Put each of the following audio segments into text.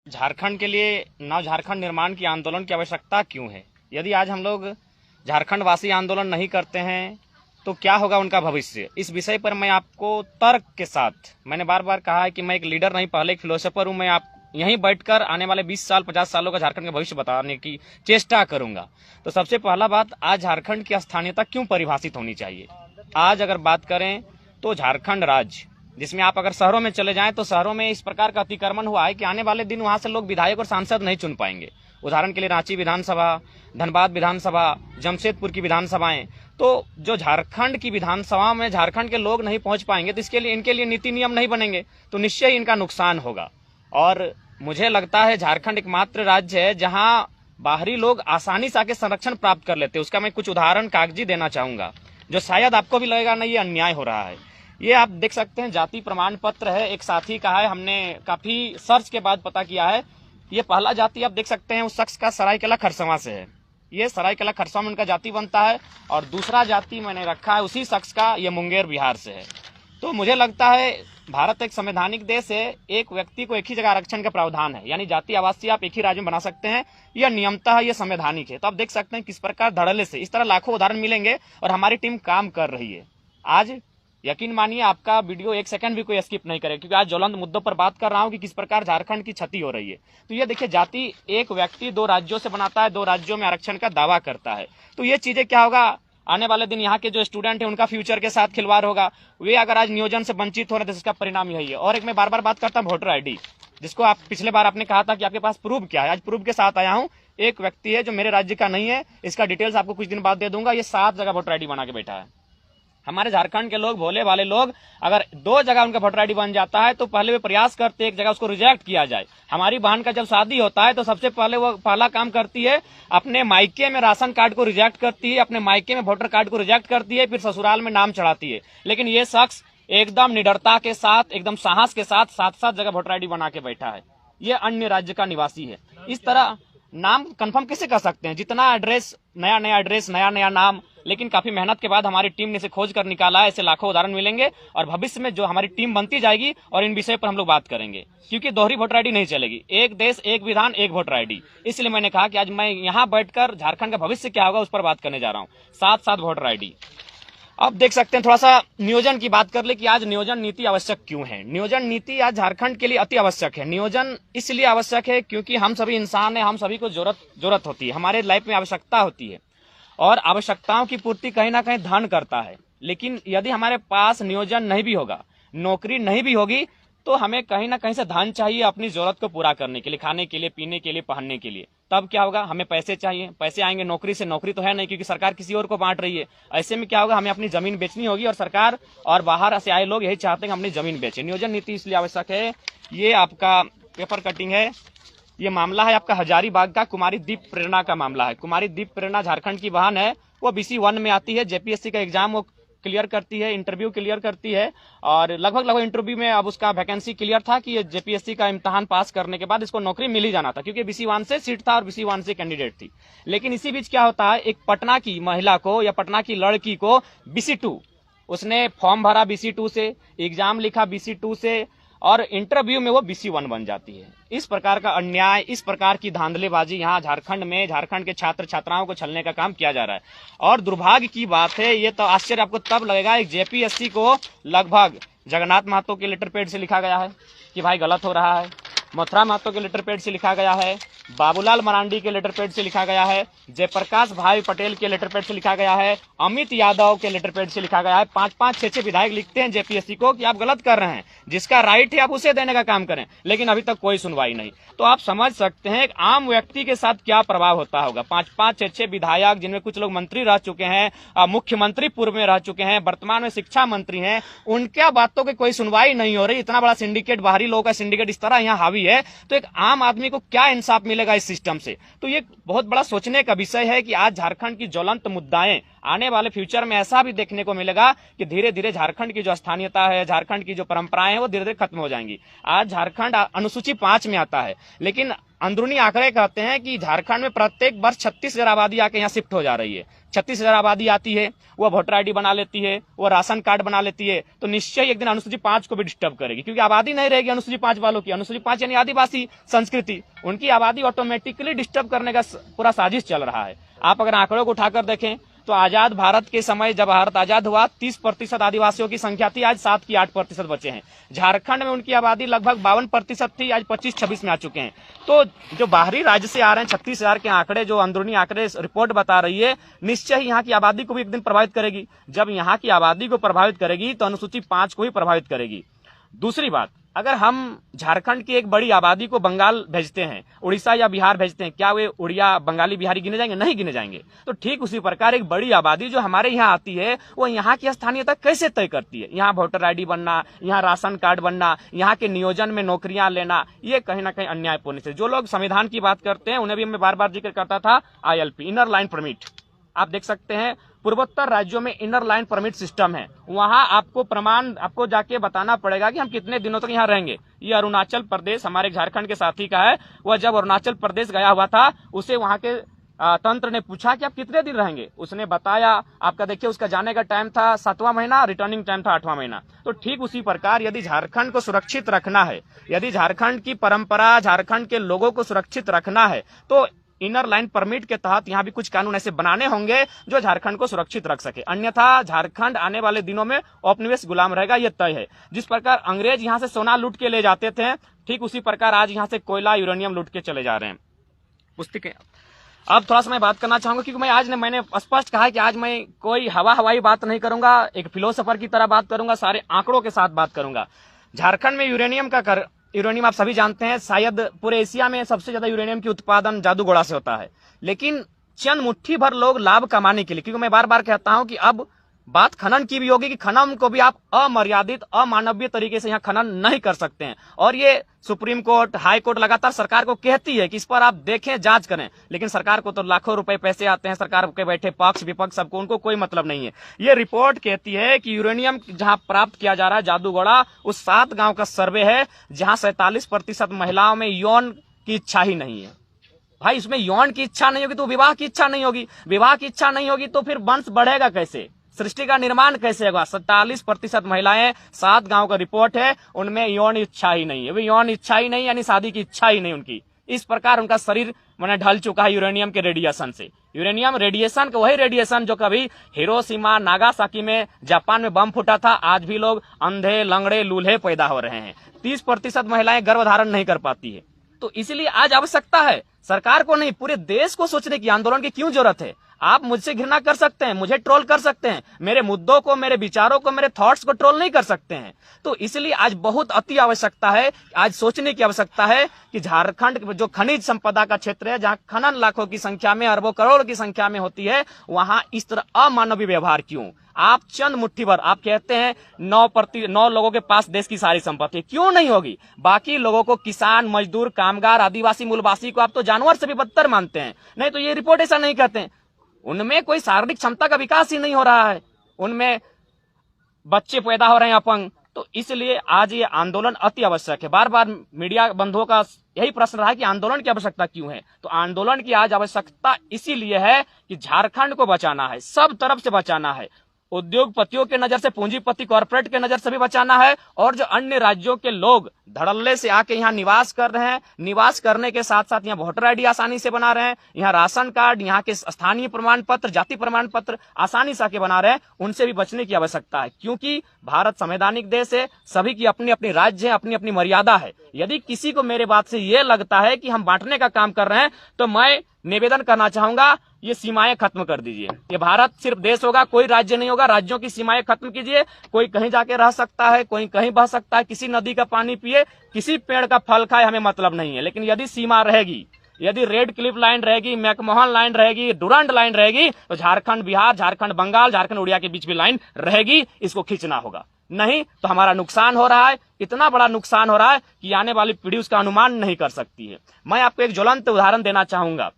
झारखंड के लिए नव झारखंड निर्माण की आंदोलन की आवश्यकता क्यों है? यदि आज हम लोग झारखंड वासी आंदोलन नहीं करते हैं तो क्या होगा उनका भविष्य? इस विषय पर मैं आपको तर्क के साथ, मैंने बार बार कहा है कि मैं एक लीडर नहीं पहले एक फिलोसोफर हूं। मैं आप यहीं बैठकर आने वाले 20 साल 50 सालों का झारखंड का भविष्य बताने की चेष्टा करूंगा। तो सबसे पहला बात, आज झारखंड की स्थानीयता क्यों परिभाषित होनी चाहिए? आज अगर बात करें तो झारखंड राज्य, जिसमें आप अगर शहरों में चले जाएं तो शहरों में इस प्रकार का अतिक्रमण हुआ है कि आने वाले दिन वहां से लोग विधायक और सांसद नहीं चुन पाएंगे। उदाहरण के लिए रांची विधानसभा, धनबाद विधानसभा, जमशेदपुर की विधानसभाएं, तो जो झारखंड की विधानसभा में झारखंड के लोग नहीं पहुंच पाएंगे तो इसके लिए इनके लिए नीति नियम नहीं बनेंगे, तो निश्चय ही इनका नुकसान होगा। और मुझे लगता है झारखंड एकमात्र राज्य है जहां बाहरी लोग आसानी से आके संरक्षण प्राप्त कर लेते हैं। उसका मैं कुछ उदाहरण कागजी देना चाहूंगा, जो शायद आपको भी लगेगा नहीं ये अन्याय हो रहा है। ये आप देख सकते हैं, जाति प्रमाण पत्र है, एक साथी का है, हमने काफी सर्च के बाद पता किया है। ये पहला जाति आप देख सकते हैं उस शख्स का सरायकेला खरसावां से है, ये सरायकेला खरसावां में उनका जाति बनता है। और दूसरा जाति मैंने रखा है उसी शख्स का, ये मुंगेर बिहार से है। तो मुझे लगता है भारत एक संवैधानिक देश है, एक व्यक्ति को एक ही जगह आरक्षण का प्रावधान है, यानी जाति आवासीय आप एक ही राज्य में बना सकते हैं, यह नियमतः ये संवैधानिक है। तो आप देख सकते हैं किस प्रकार धड़ल्ले से इस तरह लाखों उदाहरण मिलेंगे और हमारी टीम काम कर रही है। आज यकीन मानिए आपका वीडियो एक सेकंड भी कोई स्किप नहीं करे, क्योंकि आज ज्वलंत मुद्दों पर बात कर रहा हूं कि किस प्रकार झारखंड की क्षति हो रही है। तो ये देखिए, जाति एक व्यक्ति दो राज्यों से बनाता है, दो राज्यों में आरक्षण का दावा करता है। तो ये चीजें क्या होगा, आने वाले दिन यहाँ के जो स्टूडेंट है उनका फ्यूचर के साथ खिलवाड़ होगा। वे अगर आज नियोजन से वंचित हो रहे हैं तो इसका परिणाम यही है। और एक मैं बार बार बात करता हूँ वोटर आईडी, जिसको आप पिछले बार आपने कहा था कि आपके पास प्रूफ क्या है, आज प्रूफ के साथ आया हूँ। एक व्यक्ति है जो मेरे राज्य का नहीं है, इसका डिटेल्स आपको कुछ दिन बाद दे दूंगा। ये 7 जगह वोटर आईडी बना के बैठा है। हमारे झारखंड के लोग, भोले वाले लोग, अगर 2 जगह उनका वोटर आईडी बन जाता है तो पहले वे प्रयास करते एक जगह उसको रिजेक्ट किया जाए। हमारी बहन का जब शादी होता है तो सबसे पहले वो पहला काम करती है, अपने मायके में राशन कार्ड को रिजेक्ट करती है, अपने मायके में वोटर कार्ड को रिजेक्ट करती है, फिर ससुराल में नाम चढ़ाती है। लेकिन ये शख्स एकदम निडरता के साथ, एकदम साहस के साथ 7-7 जगह वोटर आईडी बना के बैठा है। ये अन्य राज्य का निवासी है। इस तरह नाम कंफर्म कैसे कर सकते हैं? जितना एड्रेस, नया नया एड्रेस, नया नया नाम, लेकिन काफी मेहनत के बाद हमारी टीम ने इसे खोज कर निकाला है। ऐसे लाखों उदाहरण मिलेंगे और भविष्य में जो हमारी टीम बनती जाएगी और इन विषय पर हम लोग बात करेंगे, क्योंकि दोहरी वोटर आईडी नहीं चलेगी। एक देश, एक विधान, एक वोटर आईडी। इसलिए मैंने कहा कि आज मैं यहाँ बैठकर झारखंड का भविष्य क्या होगा उस पर बात करने जा रहा हूँ। 7-7 वोटर आईडी। अब देख सकते हैं, थोड़ा सा नियोजन की बात कर ले कि आज नियोजन नीति आवश्यक क्यों है। नियोजन नीति आज झारखंड के लिए अति आवश्यक है। नियोजन इसलिए आवश्यक है क्योंकि हम सभी इंसान हैं, हम सभी को जरूरत होती है, हमारे लाइफ में आवश्यकता होती है और आवश्यकताओं की पूर्ति कहीं ना कहीं धन करता है। लेकिन यदि हमारे पास नियोजन नहीं भी होगा, नौकरी नहीं भी होगी, तो हमें कहीं ना कहीं से धन चाहिए अपनी जरूरत को पूरा करने के लिए, खाने के लिए, पीने के लिए, पहनने के लिए। तब क्या होगा, हमें पैसे चाहिए। पैसे आएंगे नौकरी से, नौकरी तो है नहीं क्योंकि सरकार किसी और को बांट रही है। ऐसे में क्या होगा, हमें अपनी जमीन बेचनी होगी और सरकार और बाहर से आए लोग यही चाहते हैं हम अपनी जमीन बेचें। नियोजन नीति इसलिए आवश्यक है। ये आपका पेपर कटिंग है, ये मामला है आपका हजारीबाग का, कुमारी दीप प्रेरणा का मामला है। कुमारी दीप प्रेरणा झारखंड की बहन है, वो BC 1 में आती है, जेपीएससी का एग्जाम वो क्लियर करती है, इंटरव्यू क्लियर करती है और लगभग इंटरव्यू में अब उसका वैकेंसी क्लियर था कि ये जेपीएससी का इम्तिहान पास करने के बाद इसको नौकरी मिल ही जाना था, क्योंकि BC 1 से सीट था और BC 1 से कैंडिडेट थी। लेकिन इसी बीच क्या होता है, एक पटना की महिला को या पटना की लड़की को BC 2, उसने फॉर्म भरा BC 2 से, एग्जाम लिखा BC 2 से और इंटरव्यू में वो BC 1 बन जाती है। इस प्रकार का अन्याय, इस प्रकार की धांधलेबाजी यहाँ झारखंड में झारखंड के छात्र छात्राओं को छलने का काम किया जा रहा है। और दुर्भाग्य की बात है, ये तो आश्चर्य आपको तब लगेगा, एक जेपीएससी को लगभग जगन्नाथ महतो के लेटर पैड से लिखा गया है कि भाई गलत हो रहा है, मथुरा महतो के लेटर पैड से लिखा गया है, बाबूलाल मरांडी के लेटर पैड से लिखा गया है, जयप्रकाश भाई पटेल के लेटर पैड से लिखा गया है, अमित यादव के लेटर पैड से लिखा गया है। 5-5, 6-6 विधायक लिखते हैं जेपीएससी को कि आप गलत कर रहे हैं, जिसका राइट है आप उसे देने का काम करें, लेकिन अभी तक कोई सुनवाई नहीं। तो आप समझ सकते हैं एक आम व्यक्ति के साथ क्या प्रभाव होता होगा। 5-5, 6-6 विधायक, जिनमें कुछ लोग मंत्री रह चुके हैं, मुख्यमंत्री पूर्व में रह चुके हैं, वर्तमान में शिक्षा मंत्री हैं, उनके बातों की कोई सुनवाई नहीं हो रही। इतना बड़ा सिंडिकेट, बाहरी लोगों का सिंडिकेट इस तरह यहाँ हावी है, तो एक आम आदमी को क्या इंसाफ मिलेगा इस सिस्टम से? तो ये बहुत बड़ा सोचने का विषय है कि आज झारखंड की ज्वलंत मुद्दाएं आने वाले फ्यूचर में ऐसा भी देखने को मिलेगा कि धीरे धीरे झारखंड की जो स्थानीयता है, झारखंड की जो परंपराएं हैं, वो धीरे धीरे खत्म हो जाएंगी। आज झारखंड अनुसूची 5 में आता है, लेकिन अंदरूनी आंकड़े कहते हैं कि झारखंड में प्रत्येक वर्ष 36,000 आबादी आके यहाँ शिफ्ट हो जा रही है। 36,000 आबादी आती है, वो वोटर आईडी बना लेती है, वो राशन कार्ड बना लेती है, तो निश्चय एक दिन अनुसूची 5 को भी डिस्टर्ब करेगी, क्योंकि आबादी नहीं रहेगी अनुसूची 5 वालों की। अनुसूची 5 यानी आदिवासी संस्कृति, उनकी आबादी ऑटोमेटिकली डिस्टर्ब करने का पूरा साजिश चल रहा है। आप अगर आंकड़ों को उठाकर देखें तो आजाद भारत के समय, जब भारत आजाद हुआ, 30% आदिवासियों की संख्या थी, आज 7 की 8% बचे हैं। झारखंड में उनकी आबादी लगभग 52% थी, आज 25-26 में आ चुके हैं। तो जो बाहरी राज्य से आ रहे हैं 36,000 के आंकड़े, जो अंदरूनी आंकड़े रिपोर्ट बता रही है, निश्चय ही यहाँ की आबादी को भी एक दिन प्रभावित करेगी। जब यहाँ की आबादी को प्रभावित करेगी तो अनुसूची 5 को भी प्रभावित करेगी। दूसरी बात, अगर हम झारखंड की एक बड़ी आबादी को बंगाल भेजते हैं, उड़ीसा या बिहार भेजते हैं, क्या वे उड़िया बंगाली बिहारी गिने जाएंगे? नहीं गिने जाएंगे। तो ठीक उसी प्रकार एक बड़ी आबादी जो हमारे यहाँ आती है, वो यहाँ की स्थानीयता कैसे तय करती है? यहाँ वोटर आईडी बनना, यहाँ राशन कार्ड बनना, यहाँ के नियोजन में नौकरियां लेना, ये कहीं ना कहीं अन्यायपूर्ण है। जो लोग संविधान की बात करते हैं उन्हें भी मैं बार बार जिक्र करता था, ILP, इनर लाइन परमिट। आप देख सकते हैं पूर्वोत्तर राज्यों में इनर लाइन परमिट सिस्टम है। वहां आपको प्रमाण, आपको जाके बताना पड़ेगा कि हम कितने दिनों तक यहाँ रहेंगे। ये अरुणाचल प्रदेश, हमारे झारखंड के साथी का है, वह जब अरुणाचल प्रदेश गया हुआ था, उसे वहां के तंत्र ने पूछा कि आप कितने दिन रहेंगे, उसने बताया, आपका देखिए उसका जाने का टाइम था 7वां महीना, रिटर्निंग टाइम था 8वां महीना। तो ठीक उसी प्रकार यदि झारखंड को सुरक्षित रखना है, यदि झारखंड की परंपरा, झारखंड के लोगों को सुरक्षित रखना है, तो इनर लाइन परमिट के तहत यहाँ भी कुछ कानून ऐसे बनाने होंगे जो झारखंड को सुरक्षित रख सके। अन्यथा झारखंड आने वाले दिनों में औपनिवेश गुलाम रहेगा, ये तय है। जिस प्रकार अंग्रेज यहाँ से सोना लूट के ले जाते थे, ठीक उसी प्रकार आज यहाँ से कोयला, यूरेनियम लूट के चले जा रहे हैं। पुस्तकें अब थोड़ा सा मैं बात करना चाहूंगा, क्योंकि मैंने स्पष्ट कहा कि आज मैं कोई हवाई बात नहीं करूंगा, एक फिलोसोफर की तरह बात करूंगा, सारे आंकड़ों के साथ बात करूंगा। झारखंड में यूरेनियम आप सभी जानते हैं, शायद पूरे एशिया में सबसे ज्यादा यूरेनियम की उत्पादन जादूगोड़ा से होता है। लेकिन चंद मुट्ठी भर लोग लाभ कमाने के लिए, क्योंकि मैं बार बार कहता हूं कि अब बात खनन की भी होगी कि खनन को भी आप अमर्यादित, अमानवीय तरीके से यहाँ खनन नहीं कर सकते हैं। और ये सुप्रीम कोर्ट, हाई कोर्ट लगातार सरकार को कहती है कि इस पर आप देखें, जांच करें, लेकिन सरकार को तो लाखों रुपए पैसे आते हैं, सरकार के बैठे पक्ष विपक्ष सबको, उनको कोई मतलब नहीं है। ये रिपोर्ट कहती है कि यूरेनियम जहां प्राप्त किया जा रहा है जादूगोड़ा, उस 7 गांव का सर्वे है जहां 47% महिलाओं में यौन की इच्छा ही नहीं है। भाई, इसमें यौन की इच्छा नहीं होगी तो विवाह की इच्छा नहीं होगी, विवाह की इच्छा नहीं होगी तो फिर वंश बढ़ेगा कैसे, सृष्टि का निर्माण कैसे होगा? 47% महिलाएं, 7 गांव का रिपोर्ट है, उनमें यौन इच्छा ही नहीं है। वे यौन इच्छा ही नहीं, यानी शादी की इच्छा ही नहीं उनकी। इस प्रकार उनका शरीर मैंने ढल चुका है यूरेनियम के रेडिएशन से। यूरेनियम रेडिएशन का वही रेडिएशन जो कभी हिरोशिमा, नागासाकी में, जापान में बम फूटा था, आज भी लोग अंधे, लंगड़े, लूल्हे पैदा हो रहे हैं। 30% महिलाएं गर्भधारण नहीं कर पाती है। तो इसलिए आज आवश्यकता है सरकार को नहीं, पूरे देश को सोचने की, आंदोलन की क्यों जरूरत है। आप मुझसे घृणा कर सकते हैं, मुझे ट्रोल कर सकते हैं, मेरे मुद्दों को, मेरे विचारों को, मेरे थॉट्स को ट्रोल नहीं कर सकते हैं। तो इसलिए आज बहुत अति आवश्यकता है, आज सोचने की आवश्यकता है कि झारखंड जो खनिज संपदा का क्षेत्र है, जहां खनन लाखों की संख्या में, अरबों करोड़ की संख्या में होती है, वहां इस तरह अमानवीय व्यवहार क्यों? आप चंद मुट्ठी भर, आप कहते हैं 9 लोगों के पास देश की सारी संपत्ति, क्यों नहीं होगी? बाकी लोगों को, किसान, मजदूर, कामगार, आदिवासी, मूलवासी को आप तो जानवर से भी बदतर मानते हैं। नहीं तो ये रिपोर्ट ऐसा नहीं कहते हैं। उनमें कोई शारीरिक क्षमता का विकास ही नहीं हो रहा है, उनमें बच्चे पैदा हो रहे हैं अपंग। तो इसलिए आज ये आंदोलन अति आवश्यक है। बार बार मीडिया बंधुओं का यही प्रश्न रहा है कि आंदोलन की आवश्यकता क्यों है? तो आंदोलन की आज आवश्यकता इसीलिए है कि झारखंड को बचाना है, सब तरफ से बचाना है। उद्योगपतियों के नजर से, पूंजीपति कॉर्पोरेट के नजर से भी बचाना है, और जो अन्य राज्यों के लोग धड़ल्ले से आके यहाँ निवास कर रहे हैं, निवास करने के साथ साथ यहाँ वोटर आईडी आसानी से बना रहे हैं, यहाँ राशन कार्ड, यहाँ के स्थानीय प्रमाण पत्र, जाति प्रमाण पत्र आसानी से आके बना रहे हैं, उनसे भी बचने की आवश्यकता है। क्योंकि भारत संवैधानिक देश है, सभी की अपनी अपनी राज्य है, अपनी अपनी मर्यादा है। यदि किसी को मेरे बात से ये लगता है कि हम बांटने का काम कर रहे हैं, तो मैं निवेदन करना चाहूंगा, ये सीमाएं खत्म कर दीजिए। ये भारत सिर्फ देश होगा, कोई राज्य नहीं होगा। राज्यों की सीमाएं खत्म कीजिए। कोई कहीं जाके रह सकता है, कोई कहीं बह सकता है, किसी नदी का पानी पिए, किसी पेड़ का फल खाए, हमें मतलब नहीं है। लेकिन यदि सीमा रहेगी, यदि रेड क्लिफ लाइन रहेगी, मैकमोहन लाइन रहेगी, डुरंड लाइन रहेगी, तो झारखंड बिहार, झारखंड बंगाल, झारखंड उड़िया के बीच भी लाइन रहेगी। इसको खींचना होगा, नहीं तो हमारा नुकसान हो रहा है, इतना बड़ा नुकसान हो रहा है कि आने वाली पीढ़ी उसका अनुमान नहीं कर सकती है। मैं आपको एक ज्वलंत उदाहरण देना चाहूंगा।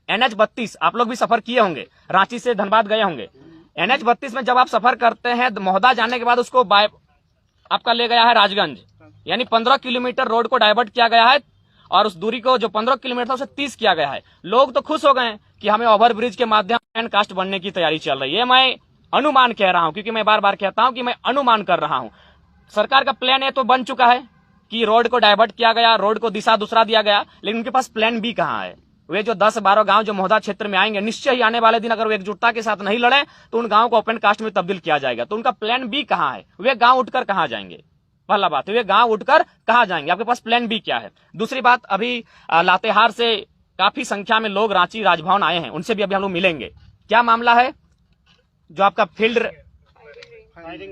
NH-32 आप लोग भी सफर किए होंगे, रांची से धनबाद गए होंगे। NH-32 में जब आप सफर करते हैं, महोदा जाने के बाद उसको आपका ले गया है राजगंज, यानी 15 किलोमीटर रोड को डाइवर्ट किया गया है, और उस दूरी को जो 15 किलोमीटर था उसे 30 किया गया है। लोग तो खुश हो गए हैं कि हमें ओवरब्रिज के माध्यम से कास्ट बनने की तैयारी चल रही है। मैं अनुमान कह रहा हूं, क्योंकि मैं बार बार कहता हूं कि मैं अनुमान कर रहा हूं। सरकार का प्लान ए तो बन चुका है कि रोड को डाइवर्ट किया गया, रोड को दिशा दूसरा दिया गया, लेकिन उनके पास प्लान बी कहां है? वे जो 10-12 गांव जो महोदा क्षेत्र में आएंगे, निश्चय ही आने वाले दिन अगर वो एकजुटता के साथ नहीं लड़े तो उन गांव को ओपन कास्ट में तब्दील किया जाएगा। तो उनका प्लान बी कहां है? वे गांव उठकर कहां जाएंगे? पहला बात, वे गांव उठकर कहां जाएंगे? आपके पास प्लान बी क्या है? दूसरी बात, अभी लातेहार से काफी संख्या में लोग रांची राजभवन आए हैं, उनसे भी अभी हम लोग मिलेंगे। क्या मामला है? जो आपका फील्ड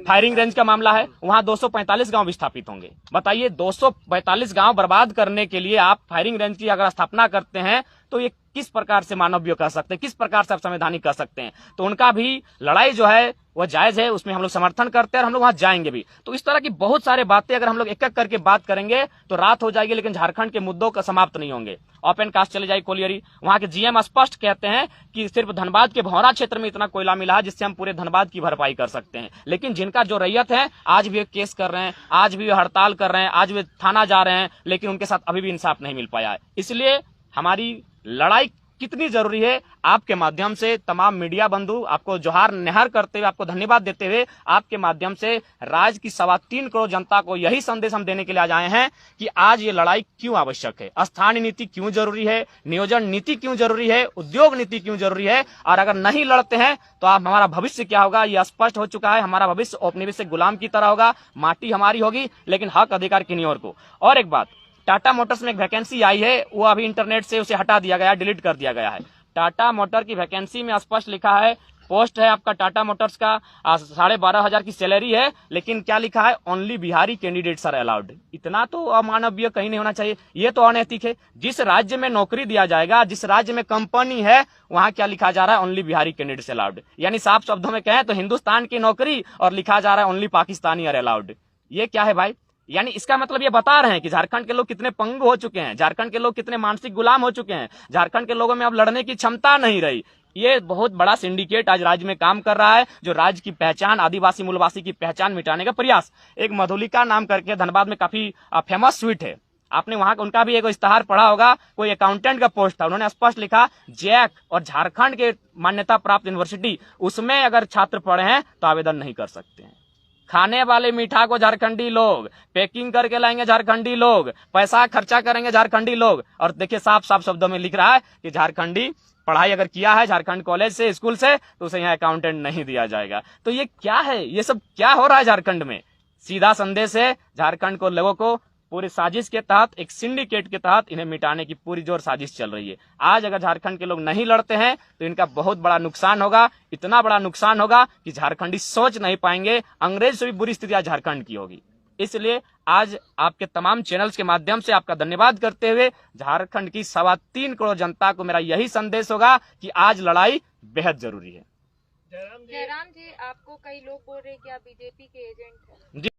फायरिंग रेंज का मामला है, वहां 245 गांव विस्थापित होंगे। बताइए, 245 गांव बर्बाद करने के लिए आप फायरिंग रेंज की अगर स्थापना करते हैं तो ये किस प्रकार से मानवीय कह सकते हैं, किस प्रकार से आप संवैधानिक कह सकते हैं? तो उनका भी लड़ाई जो है वह जायज है, उसमें हम लोग समर्थन करते हैं और हम लोग वहां जाएंगे भी। तो इस तरह की बहुत सारे बातें अगर हम लोग एक एक करके बात करेंगे तो रात हो जाएगी, लेकिन झारखंड के मुद्दों का समाप्त नहीं होंगे। ओपन कास्ट चले जाए कोलियरी, वहां के जीएम स्पष्ट कहते हैं कि सिर्फ धनबाद के भौरा क्षेत्र में इतना कोयला मिला है जिससे हम पूरे धनबाद की भरपाई कर सकते हैं। लेकिन जिनका जो रैयत है, आज भी केस कर रहे हैं, आज भी हड़ताल कर रहे हैं, आज भी थाना जा रहे हैं, लेकिन उनके साथ अभी भी इंसाफ नहीं मिल पाया है। इसलिए हमारी लड़ाई कितनी जरूरी है, आपके माध्यम से तमाम मीडिया बंधु आपको जोहार निहार करते हुए, आपको धन्यवाद देते हुए, आपके माध्यम से राज्य की 3.25 करोड़ जनता को यही संदेश हम देने के लिए आज आए हैं कि आज ये लड़ाई क्यों आवश्यक है, स्थानीय नीति क्यों जरूरी है, नियोजन नीति क्यों जरूरी है, उद्योग नीति क्यों जरूरी है। और अगर नहीं लड़ते हैं तो आप हमारा भविष्य क्या होगा ये स्पष्ट हो चुका है। हमारा भविष्य औपनिवेश से गुलाम की तरह होगा, माटी हमारी होगी लेकिन हक अधिकार किन्हीं और को। और एक बात, टाटा मोटर्स में एक वैकेंसी आई है, वो अभी इंटरनेट से उसे हटा दिया गया, डिलीट कर दिया गया है। टाटा मोटर की वैकेंसी में स्पष्ट लिखा है, पोस्ट है आपका टाटा मोटर्स का 12,500 की सैलरी है, लेकिन क्या लिखा है? Only Bihari candidates are allowed. इतना तो अमानवीय कहीं नहीं होना चाहिए, ये तो अनैतिक है। जिस राज्य में नौकरी दिया जाएगा, जिस राज्य में कंपनी है, वहां क्या लिखा जा रहा है? Only Bihari candidates allowed. यानी साफ शब्दों में कहें तो हिंदुस्तान की नौकरी और लिखा जा रहा है ओनली पाकिस्तानी आर अलाउड। ये क्या है भाई? यानी इसका मतलब ये बता रहे हैं कि झारखंड के लोग कितने पंगु हो चुके हैं, झारखंड के लोग कितने मानसिक गुलाम हो चुके हैं, झारखंड के लोगों में अब लड़ने की क्षमता नहीं रही। ये बहुत बड़ा सिंडिकेट आज राज्य में काम कर रहा है, जो राज्य की पहचान, आदिवासी मूलवासी की पहचान मिटाने का प्रयास। एक मधुलिका नाम करके धनबाद में काफी फेमस स्वीट है, आपने वहां उनका भी एक इश्तेहार पढ़ा होगा, कोई अकाउंटेंट का पोस्ट था, उन्होंने स्पष्ट लिखा जैक और झारखंड के मान्यता प्राप्त यूनिवर्सिटी, उसमें अगर छात्र पढ़े हैं तो आवेदन नहीं कर सकते हैं। खाने वाले मीठा को झारखंडी लोग, पैकिंग करके लाएंगे झारखंडी लोग, पैसा खर्चा करेंगे झारखंडी लोग। और देखिए साफ साफ शब्दों में लिख रहा है कि झारखंडी पढ़ाई अगर किया है झारखंड कॉलेज से, स्कूल से, तो उसे यहाँ अकाउंटेंट नहीं दिया जाएगा। तो ये क्या है? ये सब क्या हो रहा है झारखंड में? सीधा संदेश है झारखंड को, लोगों को पूरी साजिश के तहत, एक सिंडिकेट के तहत इन्हें मिटाने की पूरी जोर साजिश चल रही है। आज अगर झारखंड के लोग नहीं लड़ते हैं तो इनका बहुत बड़ा नुकसान होगा, इतना बड़ा नुकसान होगा कि झारखंडी सोच नहीं पाएंगे। अंग्रेज से भी बुरी स्थिति आज झारखंड की होगी। इसलिए आज आपके तमाम चैनल्स के माध्यम से आपका धन्यवाद करते हुए झारखंड की 3.25 करोड़ जनता को मेरा यही संदेश होगा कि आज लड़ाई बेहद जरूरी है। जयराम जी, आपको कई लोग बोल रहे हैं कि आप बीजेपी के एजेंट हैं।